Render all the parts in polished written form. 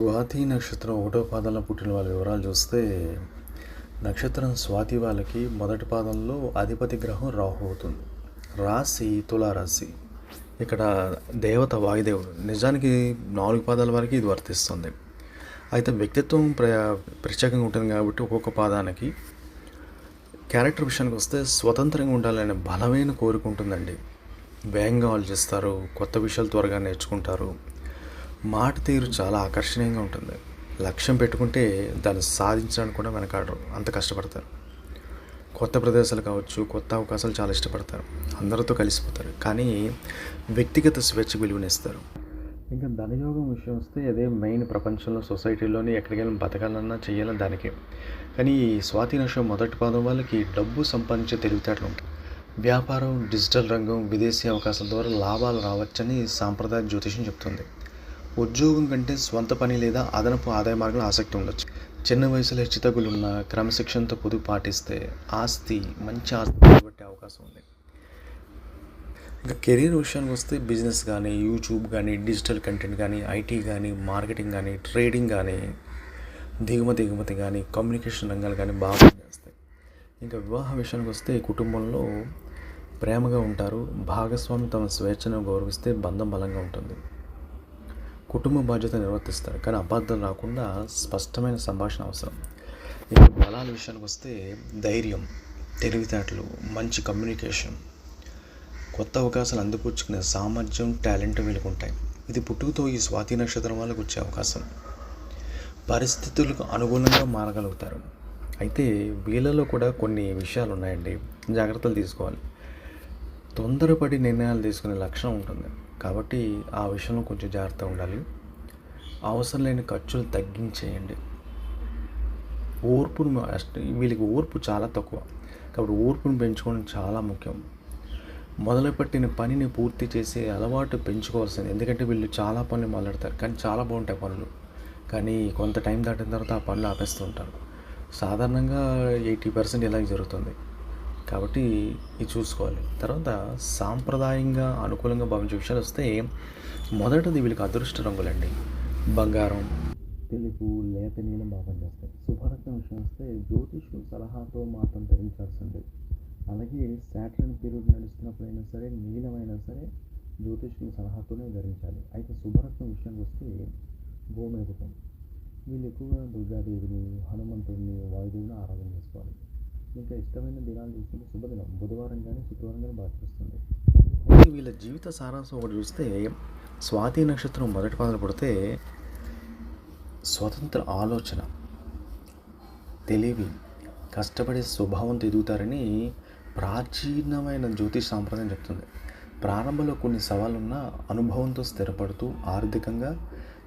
స్వాతి నక్షత్రం ఒకటో పాదంలో పుట్టిన వాళ్ళ వివరాలు చూస్తే నక్షత్రం స్వాతి వాళ్ళకి మొదటి పాదంలో అధిపతి గ్రహం రాహు అవుతుంది. రాశి తులారాశి. ఇక్కడ దేవత వాయుదేవుడు. నిజానికి 4 పాదాల వరకు ఇది వర్తిస్తుంది. అయితే వ్యక్తిత్వం ప్రత్యేకంగా ఉంటుంది కాబట్టి ఒక్కొక్క పాదానికి క్యారెక్టర్ విషయానికి వస్తే స్వతంత్రంగా ఉండాలనే బలమైన కోరిక ఉంటుందండి. వేగంగా ఆలోచిస్తారు, కొత్త విషయాలు త్వరగా నేర్చుకుంటారు, మాట తీరు చాలా ఆకర్షణీయంగా ఉంటుంది. లక్ష్యం పెట్టుకుంటే దాన్ని సాధించడానికి కూడా వెనకాడరు, అంత కష్టపడతారు. కొత్త ప్రదేశాలు కావచ్చు, కొత్త అవకాశాలు చాలా ఇష్టపడతారు, అందరితో కలిసిపోతారు, కానీ వ్యక్తిగత స్వేచ్ఛ విలువనిస్తారు. ఇంకా ధనయోగం విషయం వస్తే అదే మెయిన్. ప్రపంచంలో సొసైటీలోని ఎక్కడికి వెళ్ళి బతకాలన్నా చేయాలన్నా దానికే. కానీ ఈ స్వాతి నక్షత్రం మొదటి పాదం వాళ్ళకి డబ్బు సంపాదించే తెలివితేటలు ఉంటాయి. వ్యాపారం, డిజిటల్ రంగం, విదేశీ అవకాశాల ద్వారా లాభాలు రావచ్చని సాంప్రదాయ జ్యోతిషం చెప్తుంది. ఉద్యోగం కంటే స్వంత పని లేదా అదనపు ఆదాయ మార్గంలో ఆసక్తి ఉండొచ్చు. చిన్న వయసులో హెచ్చుతగ్గులున్న క్రమశిక్షణతో పొదుపు పాటిస్తే మంచి ఆస్తి పట్టే అవకాశం ఉంది. ఇంకా కెరీర్ విషయానికి వస్తే బిజినెస్ కానీ, యూట్యూబ్ కానీ, డిజిటల్ కంటెంట్ కానీ, ఐటీ కానీ, మార్కెటింగ్ కానీ, ట్రేడింగ్ కానీ, దిగుమతి కానీ, కమ్యూనికేషన్ రంగాలు కానీ బాగా చేస్తాయి. ఇంకా వివాహ విషయానికి వస్తే కుటుంబంలో ప్రేమగా ఉంటారు. భాగస్వామి తమ స్వేచ్ఛను గౌరవిస్తే బంధం బలంగా ఉంటుంది. కుటుంబ బాధ్యత నిర్వర్తిస్తారు, కానీ అబద్ధాలు రాకుండా స్పష్టమైన సంభాషణ అవసరం. ఇంకా బలాల విషయానికి వస్తే ధైర్యం, తెలివితేటలు, మంచి కమ్యూనికేషన్, కొత్త అవకాశాలు అందిపుచ్చుకునే సామర్థ్యం, టాలెంట్ వీళ్ళకు ఉంటాయి. ఇది పుట్టుకతో ఈ స్వాతి నక్షత్రం వాళ్ళకు వచ్చే అవకాశం. పరిస్థితులకు అనుగుణంగా మారగలుగుతారు. అయితే వీళ్ళలో కూడా కొన్ని విషయాలు ఉన్నాయండి, జాగ్రత్తలు తీసుకోవాలి. తొందరపడి నిర్ణయాలు తీసుకునే లక్షణం ఉంటుంది, కాబట్టి ఆ విషయంలో కొంచెం జాగ్రత్తగా ఉండాలి. అవసరం లేని ఖర్చులు తగ్గించేయండి. వీళ్ళకి ఓర్పు చాలా తక్కువ, కాబట్టి ఓర్పును పెంచుకోవడం చాలా ముఖ్యం. మొదలుపెట్టిన పనిని పూర్తి చేసే అలవాటు పెంచుకోవాల్సింది. ఎందుకంటే వీళ్ళు చాలా పనులు మొదలెడతారు, కానీ చాలా బాగుంటాయి పనులు, కానీ కొంత టైం దాటిన తర్వాత ఆ పనులు ఆపేస్తూ ఉంటారు. సాధారణంగా 80% ఇలాగే జరుగుతుంది, కాబట్టి ఇది చూసుకోవాలి. తర్వాత సాంప్రదాయంగా అనుకూలంగా భావించే విషయాలు వస్తే మొదటిది వీళ్ళకి అదృష్ట రంగులండి. బంగారం, తెలుపు, లేత నీలం బాగా చేస్తాయి. శుభరత్నం విషయం వస్తే జ్యోతిష్యుల సలహాతో మాత్రం ధరించాల్సింది. అలాగే సాటర్న్ పీరియడ్ నడుస్తున్నప్పుడైనా సరే, నీలమైనా సరే జ్యోతిష్యుల సలహాతోనే ధరించాలి. అయితే శుభరత్నం విషయానికి వస్తే గోమేధికం. వీళ్ళు ఎక్కువగా దుర్గాదేవిని, హనుమంతుడిని, వాయుదేవిని ఆరాధన చేసుకోవాలి. ఇంకా ఇష్టమైన దినాలు చూసుకుంటే శుభదినం బుధవారం కానీ శుక్రవారం కానీ బాగా చూస్తుంది. అయితే వీళ్ళ జీవిత సారాంశం ఒకటి చూస్తే స్వాతి నక్షత్రం మొదటి పాదం పడితే స్వతంత్ర ఆలోచన, తెలివి, కష్టపడే స్వభావంతో ఎదుగుతారని ప్రాచీనమైన జ్యోతిష్ సాంప్రదాయం చెప్తుంది. ప్రారంభంలో కొన్ని సవాళ్ళున్నా అనుభవంతో స్థిరపడుతూ ఆర్థికంగా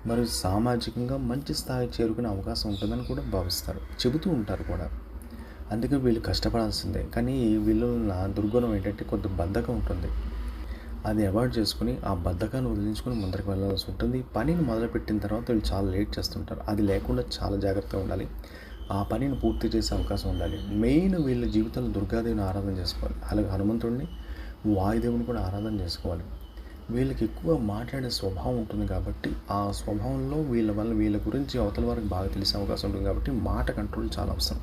మరియు సామాజికంగా మంచి స్థాయి చేరుకునే అవకాశం ఉంటుందని కూడా భావిస్తారు, చెబుతూ ఉంటారు కూడా. అందుకే వీళ్ళు కష్టపడాల్సిందే. కానీ వీళ్ళు నా దుర్గుణం ఏంటంటే కొంత బద్ధకం ఉంటుంది. అది అవాయిడ్ చేసుకుని ఆ బద్ధకాన్ని వదిలించుకొని ముందరికి వెళ్ళాల్సి ఉంటుంది. పనిని మొదలుపెట్టిన తర్వాత వీళ్ళు చాలా లేట్ చేస్తుంటారు. అది లేకుండా చాలా జాగ్రత్తగా ఉండాలి. ఆ పనిని పూర్తి చేసే అవకాశం ఉండాలి. మెయిన్ వీళ్ళ జీవితంలో దుర్గాదేవిని ఆరాధన చేసుకోవాలి. అలాగే హనుమంతుడిని, వాయుదేవుని కూడా ఆరాధన చేసుకోవాలి. వీళ్ళకి ఎక్కువ మాట్లాడే స్వభావం ఉంటుంది కాబట్టి ఆ స్వభావంలో వీళ్ళ గురించి అవతల వారికి బాగా తెలిసే అవకాశం ఉంటుంది కాబట్టి మాట కంట్రోల్ చాలా అవసరం.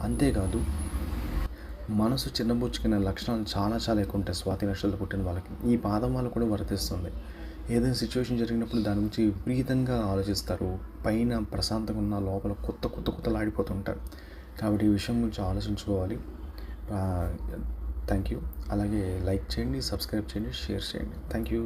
అంతేకాదు మనసు చిన్నబుచ్చుకునే లక్షణాలు చాలా ఎక్కువ ఉంటాయి స్వాతి నక్షత్రంలో పుట్టిన వాళ్ళకి. ఈ పాదం వాళ్ళు కూడా వర్తిస్తుంది. ఏదైనా సిచ్యువేషన్ జరిగినప్పుడు దాని గురించి విపరీతంగా ఆలోచిస్తారు. పైన ప్రశాంతంగా ఉన్న లోపల కొత్తలు ఆడిపోతుంటారు. కాబట్టి ఈ విషయం గురించి ఆలోచించుకోవాలి. Thank you. అలాగే లైక్ చేయండి, సబ్స్క్రైబ్ చేయండి, షేర్ చేయండి. Thank you.